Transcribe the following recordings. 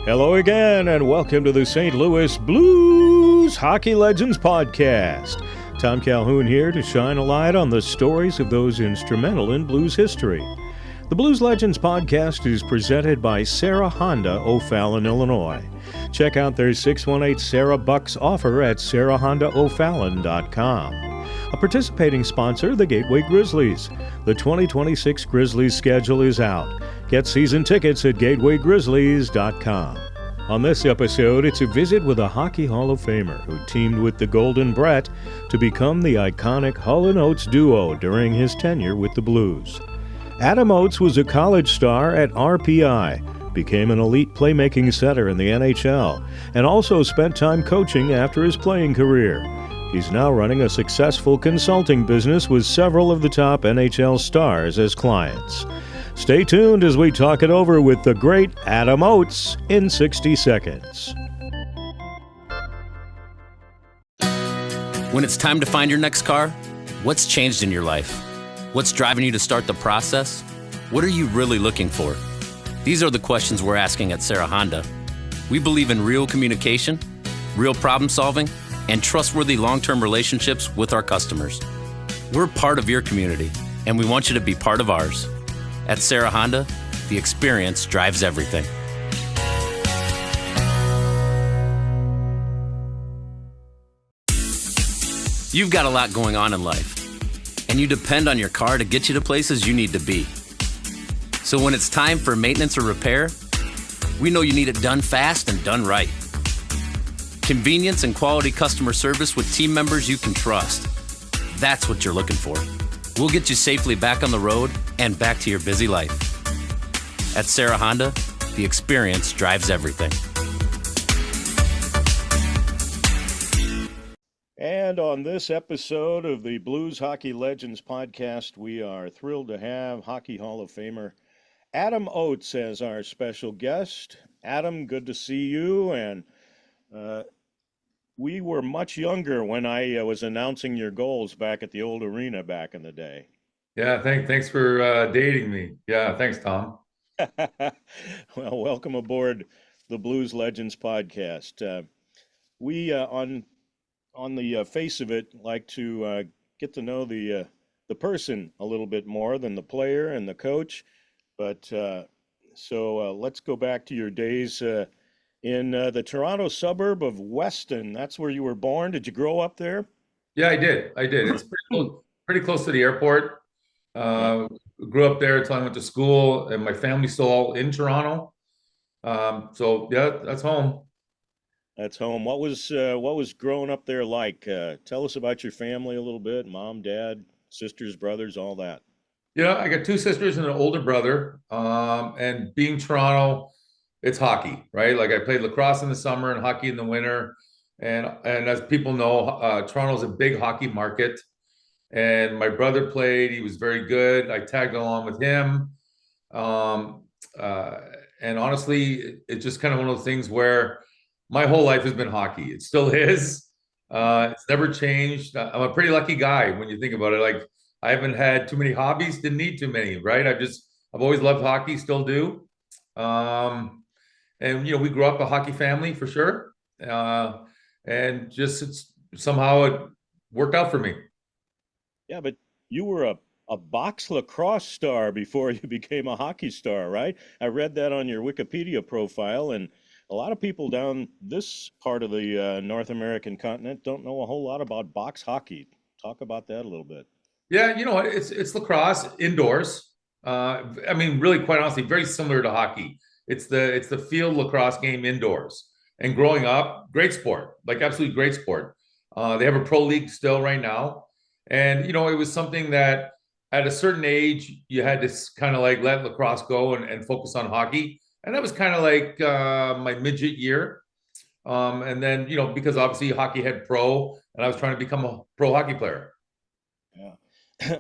Hello again, and welcome to the St. Louis Blues Hockey Legends Podcast. Tom Calhoun here to shine a light on the stories of those instrumental in blues history. The Blues Legends Podcast is presented by Sarah Honda, O'Fallon, Illinois. Check out their 618 Sarah Bucks offer at sarahhondaofallon.com. A participating sponsor, the Gateway Grizzlies. The 2026 Grizzlies schedule is out. Get season tickets at gatewaygrizzlies.com. On this episode, it's a visit with a Hockey Hall of Famer who teamed with the Golden Brett to become the iconic Hull and Oates duo during his tenure with the Blues. Adam Oates was a college star at RPI, became an elite playmaking setter in the NHL, and also spent time coaching after his playing career. He's now running a successful consulting business with several of the top NHL stars as clients. Stay tuned as we talk it over with the great Adam Oates in 60 seconds. When it's time to find your next car, what's changed in your life? What's driving you to start the process? What are you really looking for? These are the questions we're asking at Sarah Honda. We believe in real communication, real problem solving, and trustworthy long-term relationships with our customers. We're part of your community, and we want you to be part of ours. At Sarah Honda, the experience drives everything. You've got a lot going on in life, and you depend on your car to get you to places you need to be. So when it's time for maintenance or repair, we know you need it done fast and done right. Convenience and quality customer service with team members you can trust. That's what you're looking for. We'll get you safely back on the road and back to your busy life. At Sarah Honda, the experience drives everything. And on this episode of the Blues Hockey Legends Podcast, we are thrilled to have Hockey Hall of Famer Adam Oates as our special guest. Adam, good to see you, and we were much younger when I was announcing your goals back at the old arena back in the day. Yeah, thanks for dating me. Yeah, thanks, Tom. Well, welcome aboard the Blues Legends Podcast. We on the face of it like to get to know the person a little bit more than the player and the coach. But so let's go back to your days in the Toronto suburb of Weston. That's where you were born. Did you grow up there? Yeah, I did. It's pretty close to the airport. Grew up there until I went to school, and my family's still all in Toronto. So yeah, that's home. That's home. What was growing up there like? Tell us about your family a little bit. Mom, dad, sisters, brothers, all that. Yeah, I got two sisters and an older brother. And being Toronto, it's hockey, right? Like I played lacrosse in the summer and hockey in the winter. And as people know, Toronto's a big hockey market. And my brother played. He was very good. I tagged along with him. And honestly, it's just kind of one of those things where my whole life has been hockey. It still is. It's never changed. I'm a pretty lucky guy when you think about it. Like I haven't had too many hobbies, didn't need too many, right? I've always loved hockey, still do. And we grew up a hockey family for sure. And somehow it worked out for me. Yeah, but you were a box lacrosse star before you became a hockey star, right? I read that on your Wikipedia profile, and a lot of people down this part of the North American continent don't know a whole lot about box hockey. Talk about that a little bit. Yeah, it's lacrosse indoors. I mean, really, quite honestly, very similar to hockey. It's the field lacrosse game indoors. And growing up, great sport, like absolutely great sport. They have a pro league still right now. And, it was something that at a certain age, you had to kind of like let lacrosse go and focus on hockey. And that was kind of like my midget year. And then, because obviously hockey had pro and I was trying to become a pro hockey player. Yeah.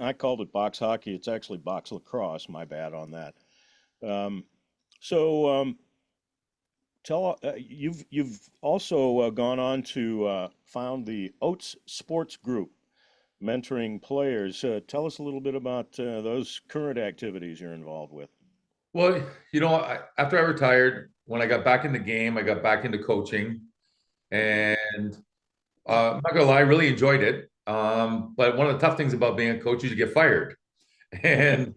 I called it box hockey. It's actually box lacrosse. My bad on that. You've also gone on to found the Oates Sports Group, mentoring players. Tell us a little bit about those current activities you're involved with. Well, after I retired, when I got back in the game, I got back into coaching, and I'm not gonna lie, I really enjoyed it. But one of the tough things about being a coach is you get fired. And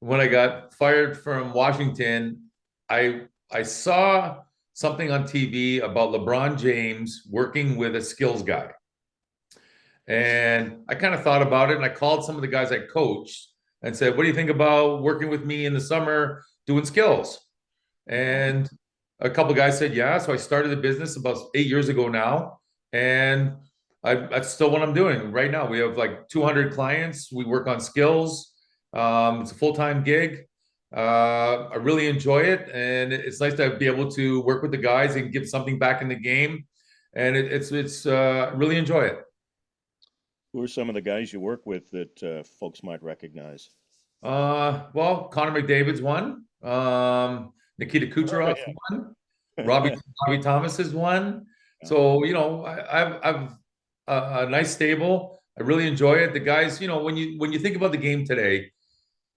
when I got fired from Washington, I saw something on TV about LeBron James working with a skills guy. And I kind of thought about it, and I called some of the guys I coached and said, "What do you think about working with me in the summer doing skills?" And a couple of guys said, "Yeah." So I started the business about 8 years ago now, and that's still what I'm doing right now. We have like 200 clients. We work on skills. It's a full-time gig. I really enjoy it, and it's nice to be able to work with the guys and give something back in the game. And it's really enjoy it. Who are some of the guys you work with that folks might recognize? Well, Connor McDavid's one. Nikita Oh, Kucherov's one. Robbie yeah. Robbie Thomas is one. Yeah. So I've a nice stable. I really enjoy it. The guys, when you think about the game today,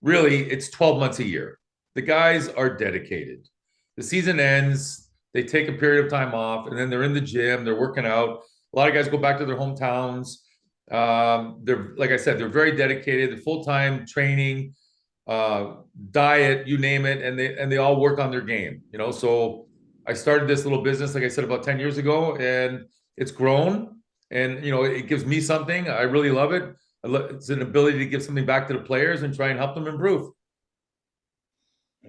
really it's 12 months a year. The guys are dedicated. The season ends, they take a period of time off, and then they're in the gym, they're working out. A lot of guys go back to their hometowns. They're like I said, they're very dedicated. The full time training, uh, diet, you name it, and they all work on their game. So I started this little business, like I said, about 10 years ago, and it's grown. And it gives me something. I really love it. It's an ability to give something back to the players and try and help them improve.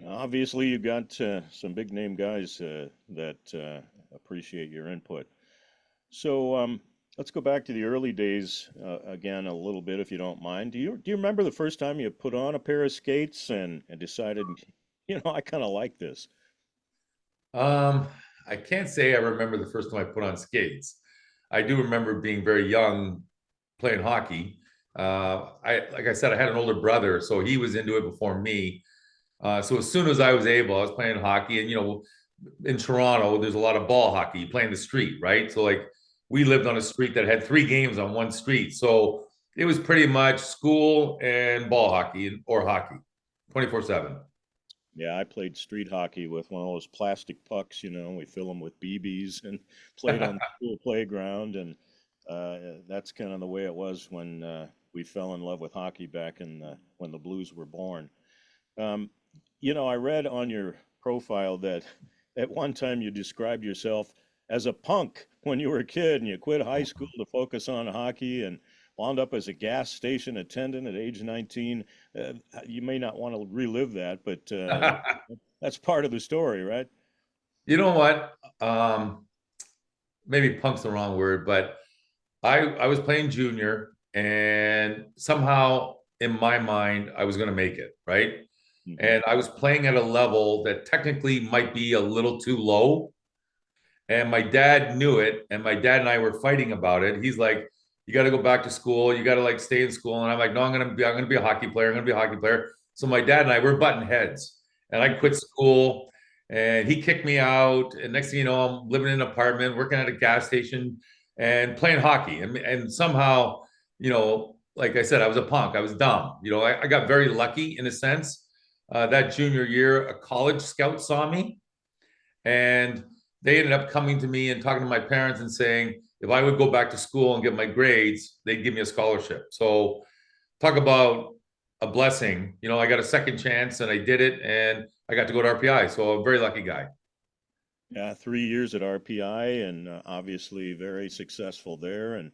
Obviously, you've got some big name guys that appreciate your input. So let's go back to the early days again a little bit, if you don't mind. Do you remember the first time you put on a pair of skates and decided, I kind of like this? Um, I can't say I remember the first time I put on skates. I do remember being very young playing hockey. Like I said, I had an older brother, so he was into it before me. So as soon as I was able, I was playing hockey, and in Toronto, there's a lot of ball hockey. You play in the street, right? So like we lived on a street that had three games on one street, so it was pretty much school and ball hockey or hockey, 24/7. Yeah, I played street hockey with one of those plastic pucks, we fill them with BBs and played on the school playground. And that's kind of the way it was when we fell in love with hockey back when the Blues were born. Um, I read on your profile that at one time you described yourself as a punk when you were a kid and you quit high school to focus on hockey and wound up as a gas station attendant at age 19. You may not want to relive that, but that's part of the story, right? You know what? Maybe punk's the wrong word, but I was playing junior, and somehow in my mind I was going to make it, right? Hmm. And I was playing at a level that technically might be a little too low. And my dad knew it, and my dad and I were fighting about it. He's like, "You got to go back to school. You got to like stay in school." And I'm like, "No, I'm gonna be a hockey player. I'm gonna be a hockey player." So my dad and I were butting heads, and I quit school, and he kicked me out. And next thing you know, I'm living in an apartment, working at a gas station, and playing hockey. And somehow, like I said, I was a punk. I was dumb. I got very lucky in a sense. That junior year, a college scout saw me, and they ended up coming to me and talking to my parents and saying if I would go back to school and get my grades, they'd give me a scholarship. So talk about a blessing. I got a second chance and I did it, and I got to go to RPI. So I'm a very lucky guy. Yeah, 3 years at RPI and obviously very successful there and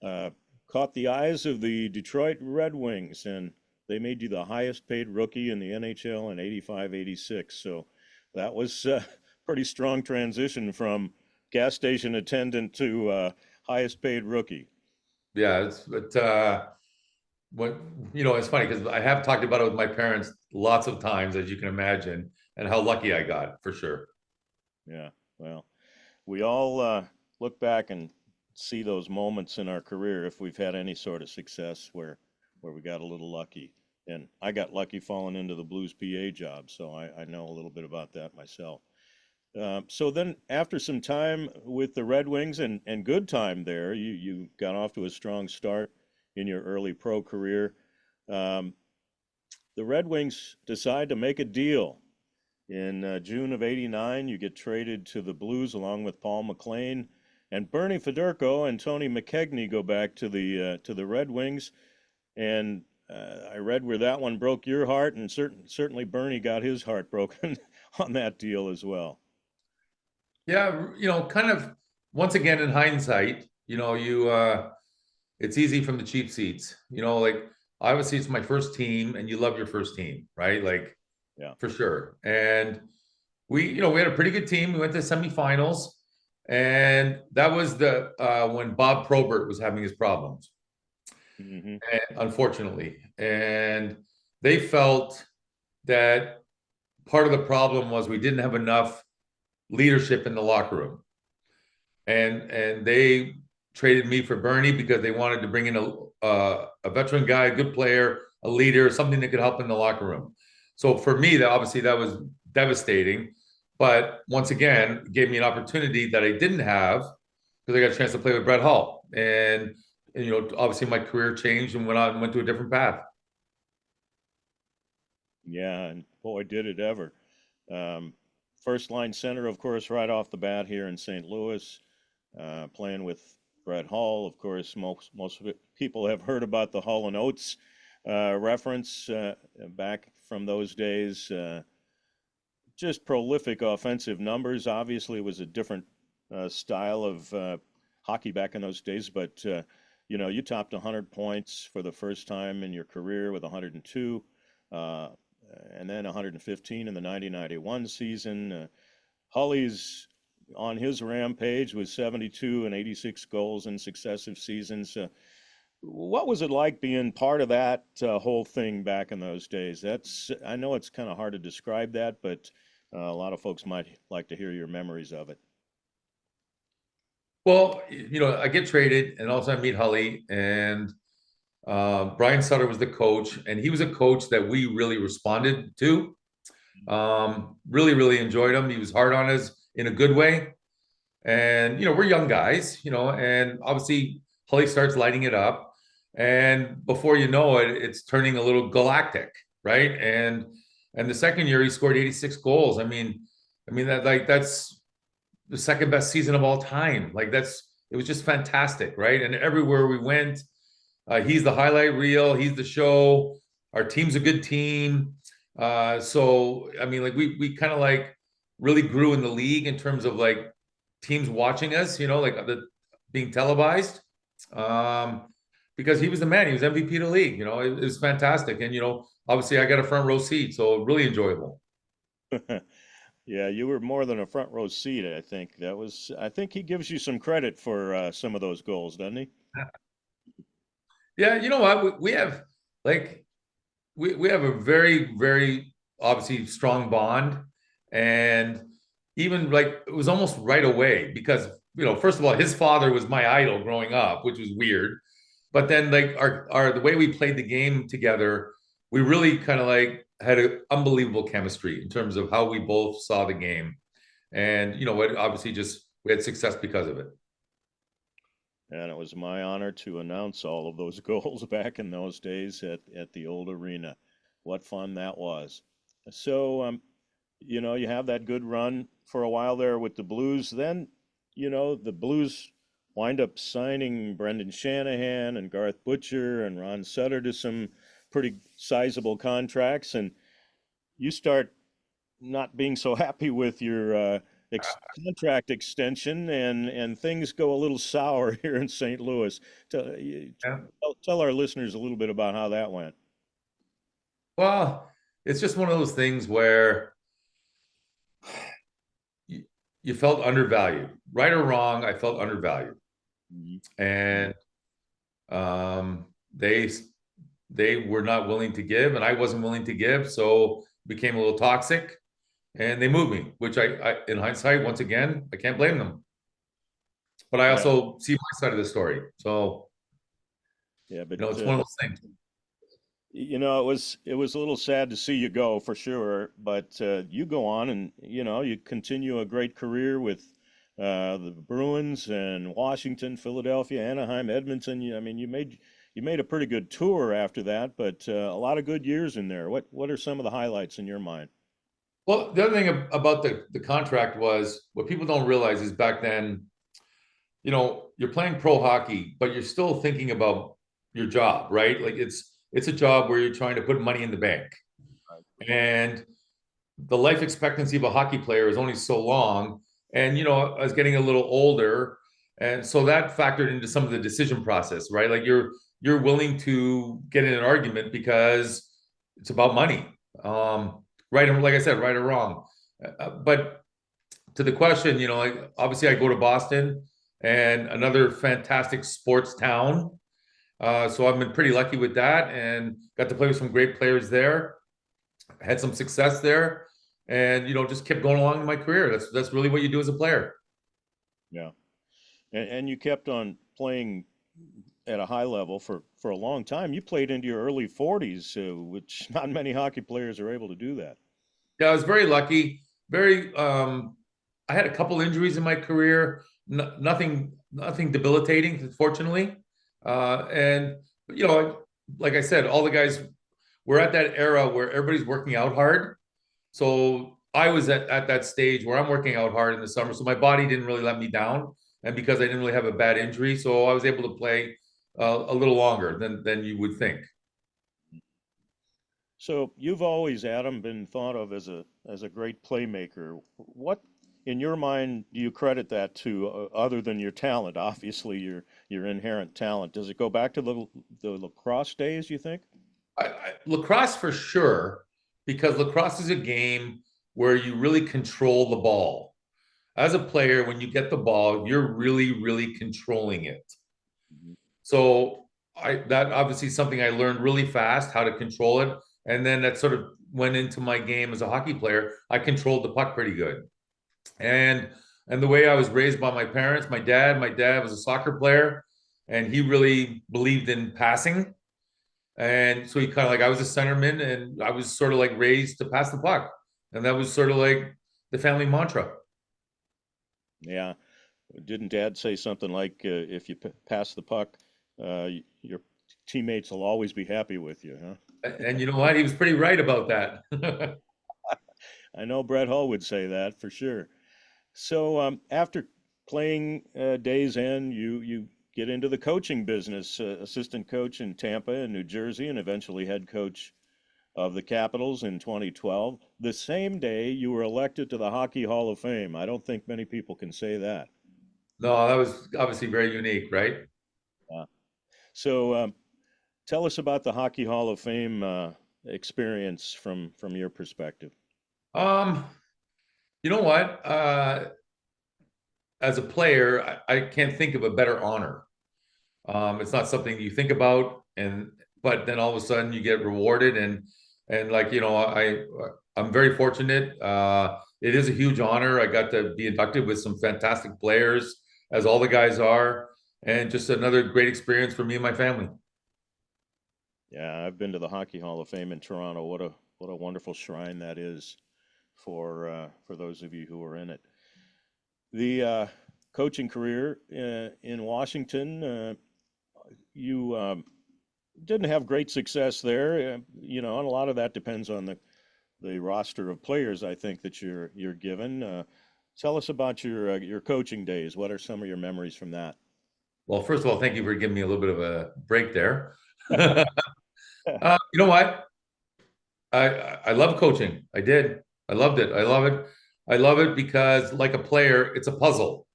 uh, caught the eyes of the Detroit Red Wings and they made you the highest paid rookie in the NHL in 85, 86. So that was a pretty strong transition from gas station attendant to highest paid rookie. Yeah, what it's funny because I have talked about it with my parents lots of times, as you can imagine, and how lucky I got for sure. Yeah, well, we all look back and see those moments in our career if we've had any sort of success where we got a little lucky. And I got lucky falling into the Blues PA job, so I know a little bit about that myself. So then, after some time with the Red Wings and good time there, you got off to a strong start in your early pro career. Um, the Red Wings decide to make a deal In June of '89, you get traded to the Blues along with Paul McLean, and Bernie Federko and Tony McKegney go back to the Red Wings. And I read where that one broke your heart, and certainly Bernie got his heart broken on that deal as well. Yeah, kind of once again in hindsight, it's easy from the cheap seats. Like obviously it's my first team and you love your first team, right? Like Yeah. for sure. And we had a pretty good team. We went to semifinals, and that was the when Bob Probert was having his problems, Hmm. unfortunately. And they felt that part of the problem was we didn't have enough leadership in the locker room. And they traded me for Bernie because they wanted to bring in a veteran guy, a good player, a leader, something that could help in the locker room. So for me, that was devastating. But once again, it gave me an opportunity that I didn't have because I got a chance to play with Brett Hull. And obviously my career changed and went to a different path. Yeah, and boy, did it ever. Um, First line center, of course, right off the bat here in St. Louis, playing with Brett Hull. Of course, most of it, people have heard about the Hull and Oates reference back from those days. Just prolific offensive numbers. Obviously, it was a different style of hockey back in those days, but you topped 100 points for the first time in your career with 102. Uh, and then 115 in the 90-91 season. Hully's on his rampage with 72 and 86 goals in successive seasons. What was it like being part of that whole thing back in those days? I know it's kind of hard to describe that, but a lot of folks might like to hear your memories of it. Well, I get traded and also I meet Hully, and Brian Sutter was the coach, and he was a coach that we really responded to. Really, really enjoyed him. He was hard on us in a good way. And, we're young guys, and obviously Hully starts lighting it up. And before you know it, it's turning a little galactic, right? And the second year he scored 86 goals. That's the second best season of all time. It was just fantastic, right? And everywhere we went, he's the highlight reel. He's the show. Our team's a good team. We kind of like really grew in the league in terms of like teams watching us, being televised. Because he was the man. He was MVP of the league. It was fantastic. And obviously I got a front row seat, so really enjoyable. Yeah, you were more than a front row seat, I think. I think he gives you some credit for some of those goals, doesn't he? Yeah, you know what? We have like we have a very, very obviously strong bond. And even like it was almost right away because first of all, his father was my idol growing up, which was weird. But then like our the way we played the game together, we really kind of like had an unbelievable chemistry in terms of how we both saw the game. And what, obviously just we had success because of it. And it was my honor to announce all of those goals back in those days at the old arena. What fun that was. So, you have that good run for a while there with the Blues. Then, the Blues wind up signing Brendan Shanahan and Garth Butcher and Ron Sutter to some pretty sizable contracts. And you start not being so happy with your contract extension, and things go a little sour here in St. Louis. Yeah. Tell our listeners a little bit about how that went. Well, it's just one of those things where you felt undervalued, right or wrong. I felt undervalued, Mhm. and um, they they were not willing to give, and I wasn't willing to give, so it became a little toxic, and they moved me. Which in hindsight, once again, I can't blame them. But I Yeah, also see my side of the story, so yeah, but it's one of those things. it was a little sad to see you go for sure. But you go on, and you continue a great career with the Bruins and Washington, Philadelphia, Anaheim, Edmonton. You made a pretty good tour after that, but a lot of good years in there. What are some of the highlights in your mind? Well, the other thing about the contract was what people don't realize is back then, you're playing pro hockey, but you're still thinking about your job, right? Like it's a job where you're trying to put money in the bank. And the life expectancy of a hockey player is only so long. And I was getting a little older, and so that factored into some of the decision process, right? Like you're willing to get in an argument because it's about money, right? And like I said, right or wrong. But to the question, like obviously I go to Boston and another fantastic sports town. So I've been pretty lucky with that and got to play with some great players there, had some success there, and just kept going along in my career. That's really what you do as a player. Yeah. And you kept on playing at a high level for a long time. You played into your early 40s, which not many hockey players are able to do that. Yeah, I was very lucky. Very, I had a couple injuries in my career. Nothing debilitating, fortunately. And like I said, all the guys were at that era where everybody's working out hard. So I was at that stage where I'm working out hard in the summer. So my body didn't really let me down. And because I didn't really have a bad injury, so I was able to play a little longer than you would think. So you've always, Adam, been thought of as a great playmaker. What, in your mind, do you credit that to, other than your talent? Obviously, your inherent talent. Does it go back to the lacrosse days, you think? Lacrosse for sure, because lacrosse is a game where you really control the ball. As a player, when you get the ball, you're really, really controlling it. Mhm. So that obviously is something I learned really fast how to control it, and then that sort of went into my game as a hockey player. I controlled the puck pretty good, and and the way I was raised by my parents, my dad was a soccer player, and he really believed in passing, and so he kind of like I was a centerman, and I was sort of like raised to pass the puck, and that was sort of like the family mantra. Yeah. Didn't Dad say something like, if you pass the puck, your teammates will always be happy with you, huh? And you know what? He was pretty right about that. I know Brett Hull would say that for sure. So after playing days end, you get into the coaching business, assistant coach in Tampa and New Jersey, and eventually head coach of the Capitals in 2012. The same day you were elected to the Hockey Hall of Fame. I don't think many people can say that. No, that was obviously very unique, right? Uh, so tell us about the Hockey Hall of Fame experience from your perspective. Um, you know what? As a player, I can't think of a better honor. It's not something you think about, and but then all of a sudden you get rewarded, and like I'm very fortunate. It is a huge honor. I got to be inducted with some fantastic players, as all the guys are, and just another great experience for me and my family. Yeah, I've been to the Hockey Hall of Fame in Toronto. What a wonderful shrine that is for those of you who are in it. The coaching career in Washington, you didn't have great success there, and a lot of that depends on the roster of players I think that you're given. Tell us about your coaching days. What are some of your memories from that? Well, first of all, thank you for giving me a little bit of a break there. You know what? I love coaching. I did. I loved it. I love it. I love it because, like a player, it's a puzzle,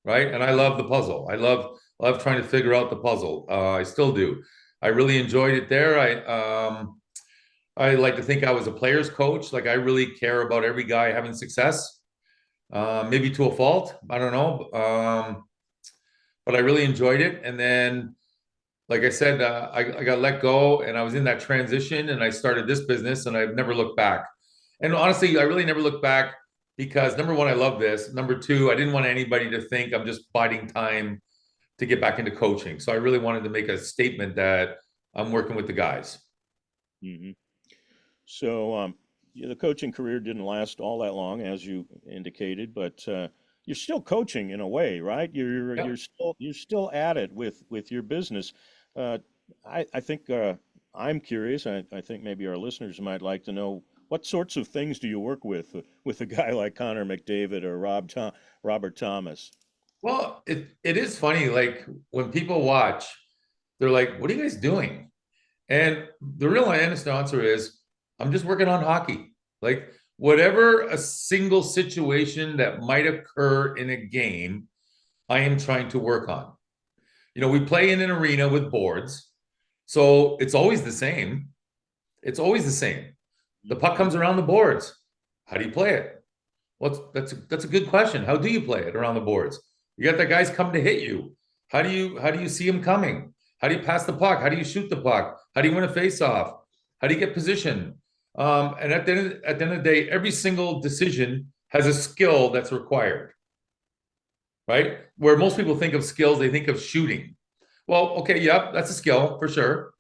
right? And I love the puzzle. I love trying to figure out the puzzle. I still do. I really enjoyed it there. I like to think I was a player's coach. Like I really care about every guy having success. Maybe to a fault. I don't know. But I really enjoyed it. And then, like I said, I got let go, and I was in that transition, and I started this business, and I've never looked back. And honestly, I really never looked back because number one, I love this. Number two, I didn't want anybody to think I'm just biding time to get back into coaching. So I really wanted to make a statement that I'm working with the guys. Hmm. So the coaching career didn't last all that long, as you indicated, but you're still coaching in a way, right? Yeah. You're still at it with your business. Uh, I think I'm curious. I think maybe our listeners might like to know What sorts of things do you work with a guy like Connor McDavid or Robert Thomas? Well, it is funny. Like when people watch, they're like, "What are you guys doing?" And the real honest answer is, I'm just working on hockey. Like whatever a single situation that might occur in a game, I am trying to work on. We play in an arena with boards, so it's always the same. It's always the same. The puck comes around the boards. How do you play it? Well, that's a good question. How do you play it around the boards? You got the guys come to hit you. How do you see them coming? How do you pass the puck? How do you shoot the puck? How do you win a face-off? How do you get position? And at the end of the day, every single decision has a skill that's required, right? Where most people think of skills, they think of shooting. Well, okay, yep, that's a skill for sure.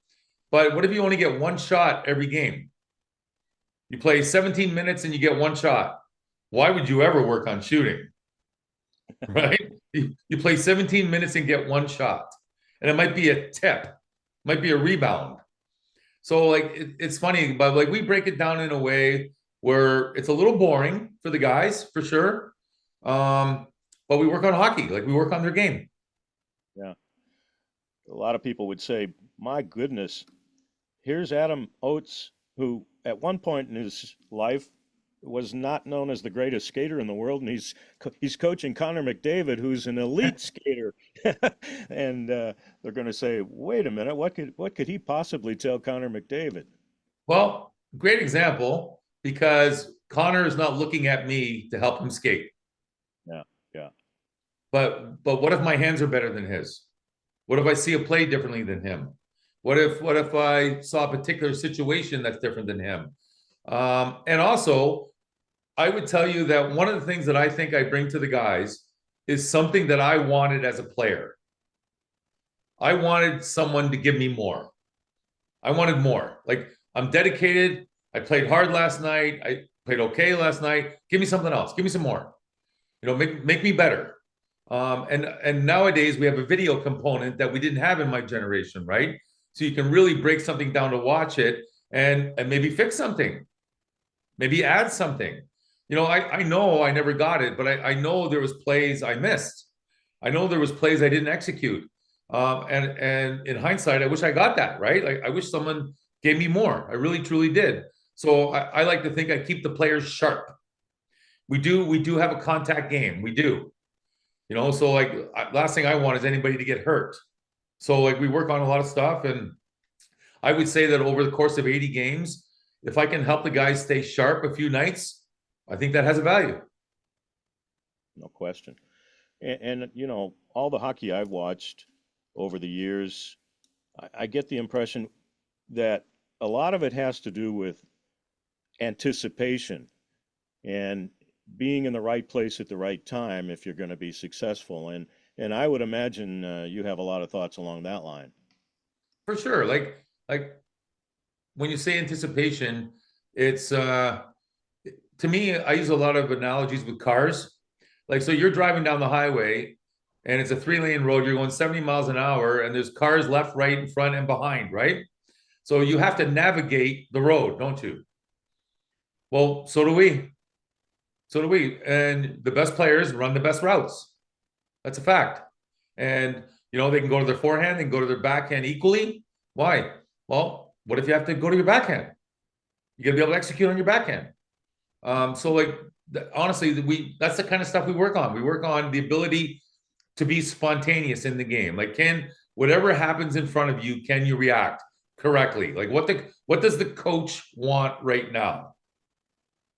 But what if you only get one shot every game? You play 17 minutes and you get one shot. Why would you ever work on shooting? Right? You play 17 minutes and get one shot. And it might be a tip, might be a rebound. So like it's funny, but like we break it down in a way where it's a little boring for the guys for sure. But we work on hockey, like we work on their game. Yeah. A lot of people would say, my goodness, here's Adam Oates, who at one point in his life was not known as the greatest skater in the world, and he's coaching Connor McDavid, who's an elite skater, and they're going to say, "Wait a minute, what could he possibly tell Connor McDavid?" Well, great example because Connor is not looking at me to help him skate. Yeah, yeah. But what if my hands are better than his? What if I see a play differently than him? What if I saw a particular situation that's different than him? And also, I would tell you that one of the things that I think I bring to the guys is something that I wanted as a player. I wanted someone to give me more. I wanted more. Like I'm dedicated. I played hard last night. I played okay last night. Give me something else. Give me some more. Make me better. And nowadays we have a video component that we didn't have in my generation, right? So you can really break something down to watch it and maybe fix something, maybe add something. I know I never got it, but I know there was plays I missed. I know there was plays I didn't execute. And in hindsight, I wish I got that, right? Like I wish someone gave me more. I really, truly did. So I like to think I keep the players sharp. We do have a contact game. We do. So like last thing I want is anybody to get hurt. So like we work on a lot of stuff, and I would say that over the course of 80 games, if I can help the guys stay sharp a few nights, I think that has a value. No question. And all the hockey I've watched over the years, I get the impression that a lot of it has to do with anticipation and being in the right place at the right time if you're going to be successful. And I would imagine you have a lot of thoughts along that line. For sure. Like when you say anticipation, it's to me, I use a lot of analogies with cars. Like, so you're driving down the highway and it's a 3-lane road. You're going 70 miles an hour and there's cars left, right, in front, and behind, right? So you have to navigate the road, don't you? Well, so do we. So do we. And the best players run the best routes. That's a fact. And, they can go to their forehand, they can go to their backhand equally. Why? Well, what if you have to go to your backhand? You got to be able to execute on your backhand. So like honestly, that's the kind of stuff we work on. We work on the ability to be spontaneous in the game. Like whatever happens in front of you, can you react correctly? Like what does the coach want right now?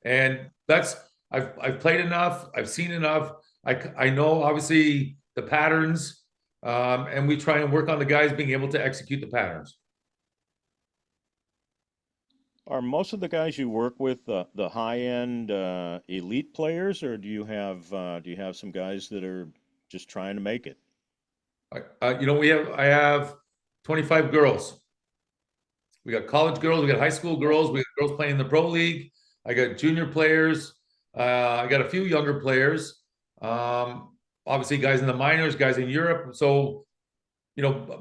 And I've played enough, I've seen enough. I know obviously the patterns, and we try and work on the guys being able to execute the patterns. Are most of the guys you work with the high-end elite players, or do you have some guys that are just trying to make it? I have 25 girls. We got college girls, we got high school girls, we got girls playing in the pro league. I got junior players. I got a few younger players. Obviously, guys in the minors, guys in Europe. So,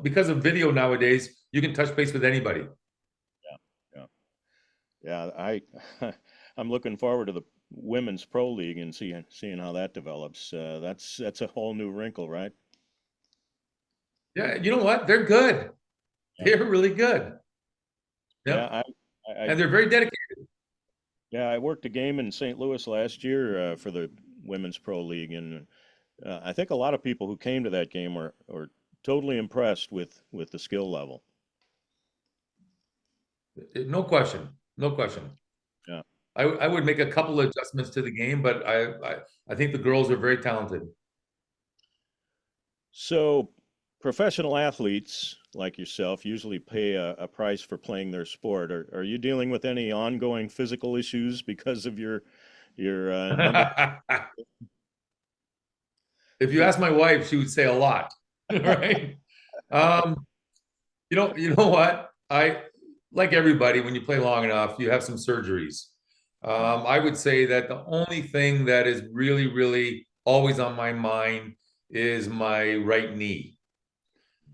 because of video nowadays, you can touch base with anybody. Yeah, yeah. Yeah, I'm looking forward to the women's pro league and seeing how that develops. That's a whole new wrinkle, right? Yeah, you know what? They're good. Yeah, They're really good. yeah. Yep. I And they're very dedicated. yeah, I worked a game in St. Louis last year for the women's pro league, and I think a lot of people who came to that game were totally impressed with the skill level. No question. No question. Yeah. I would make a couple of adjustments to the game, but I think the girls are very talented. So, professional athletes like yourself usually pay a price for playing their sport. Are you dealing with any ongoing physical issues because of your number? If you ask my wife, she would say a lot, right? Um, you know what? I like everybody, when you play long enough, you have some surgeries. I would say that the only thing that is really, really always on my mind is my right knee.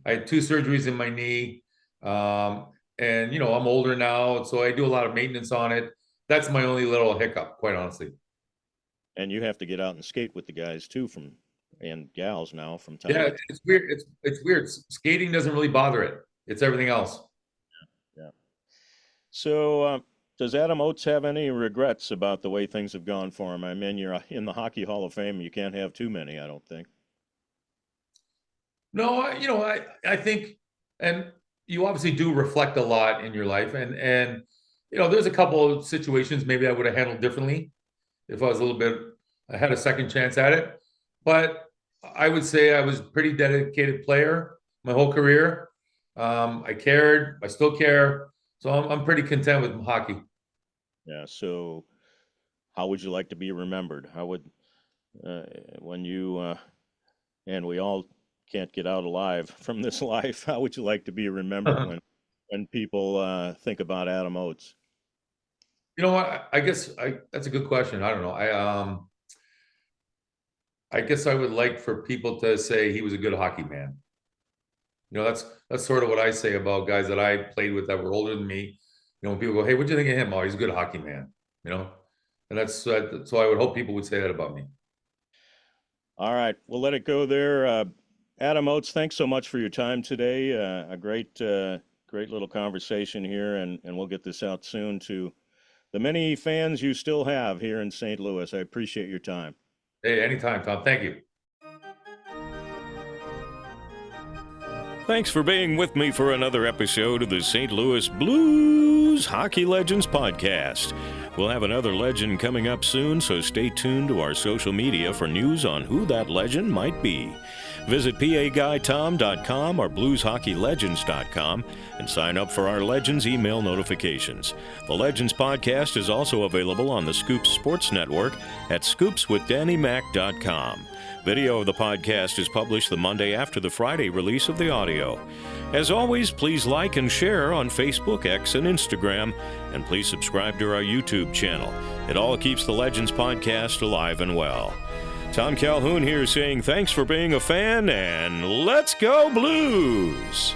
I had two surgeries in my knee. And I'm older now, so I do a lot of maintenance on it. That's my only little hiccup, quite honestly. And you have to get out and skate with the guys too, and gals now from time Yeah, to time. it's weird. It's weird. Skating doesn't really bother it. It's everything else. Yeah. So, does Adam Oates have any regrets about the way things have gone for him? I mean, you're in the Hockey Hall of Fame. You can't have too many, I don't think. No, I think, and you obviously do reflect a lot in your life, and there's a couple of situations maybe I would have handled differently if I was a little bit, I had a second chance at it. But I would say I was a pretty dedicated player my whole career. I cared. I still care. So I'm pretty content with hockey. Yeah. So, how would you like to be remembered? How would uh, when you and we all can't get out alive from this life? How would you like to be remembered when people think about Adam Oates? You know what? I guess that's a good question. I don't know. I guess I would like for people to say he was a good hockey man. That's sort of what I say about guys that I played with that were older than me. When people go, "Hey, what do you think of him?" Oh, he's a good hockey man. And that's so I would hope people would say that about me. All right, we'll let it go there. Adam Oates, thanks so much for your time today. A great little conversation here, and we'll get this out soon to the many fans you still have here in St. Louis. I appreciate your time. Hey, anytime, Tom. Thank you. Thanks for being with me for another episode of the St. Louis Blues Hockey Legends Podcast. We'll have another legend coming up soon, so stay tuned to our social media for news on who that legend might be. Visit paguytom.com or blueshockeylegends.com and sign up for our Legends email notifications. The Legends Podcast is also available on the Scoops Sports Network at scoopswithdannymac.com. Video of the podcast is published the Monday after the Friday release of the audio. As always, please like and share on Facebook, X, and Instagram, and please subscribe to our YouTube channel. It all keeps the Legends Podcast alive and well. Tom Calhoun here saying thanks for being a fan, and let's go Blues!